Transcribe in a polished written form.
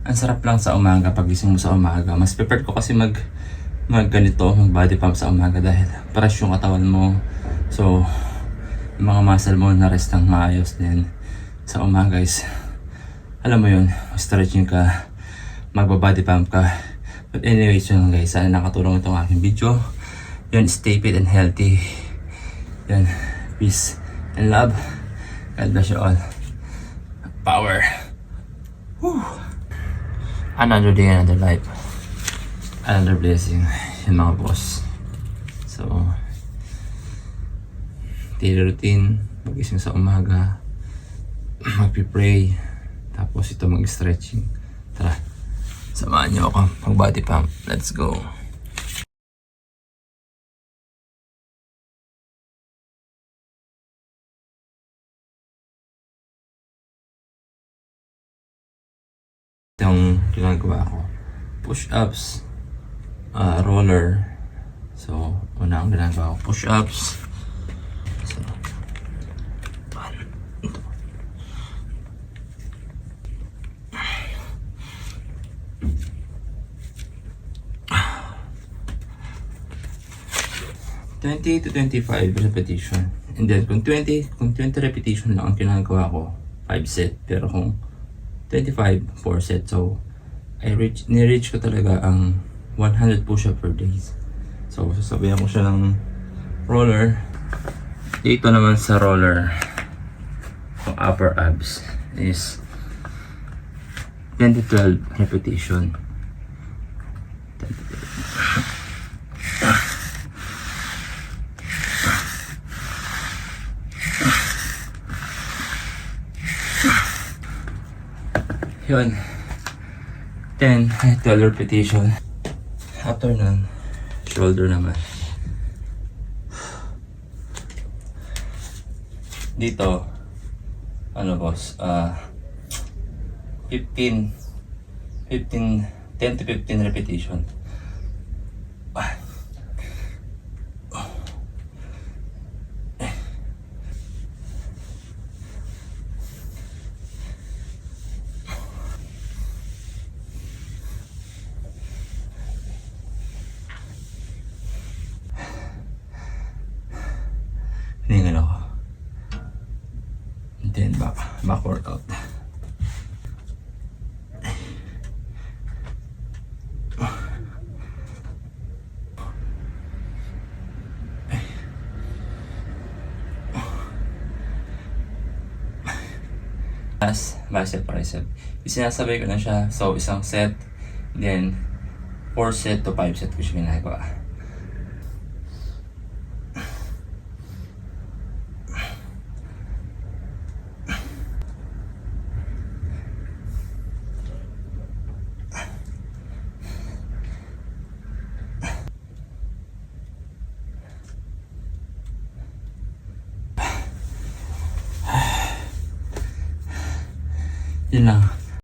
Ang sarap lang sa umaga pag gising mo sa umaga. Mas prepared ko kasi mag ganito, mag body pump sa umaga dahil fresh yung katawan mo. So, yung mga muscle mo na rest ng maayos din sa umaga guys. Alam mo yun, stretching ka, magba-body pump ka. But anyways yun guys, sana nakatulong itong aking video. Yun, stay fit and healthy. Yan, peace and love. God bless you all. Power. Whew. Another day, another life. Another blessing. Yan mga boss. So, daily routine, magising sa umaga, magpipray, tapos ito mag-stretching. Tara, samahan niyo ako mag-body pump. Let's go. Yung ginagawa ko, push-ups, roller. So, una ang ginagawa ko, push-ups. So, 20 to 25 repetition. And then kung 20 repetition lang ang ginagawa ko, 5 set. Pero kung 25, 4 set. So, ni-reach ko talaga ang 100 push-up per day. So, sasabihan ko siya ng roller. Dito naman sa roller, ang upper abs is 10 to 12 repetition. 10 to 12. Yun, 10, 12 repetition. After nun, shoulder naman. Dito, ano boss, 10 to 15 repetition. Hiningal ako. And then back workout. Bicep, tricep. Isinasabay ko na siya. So, isang set, then 4 set to 5 set ko siya ginagawa. Yun lang.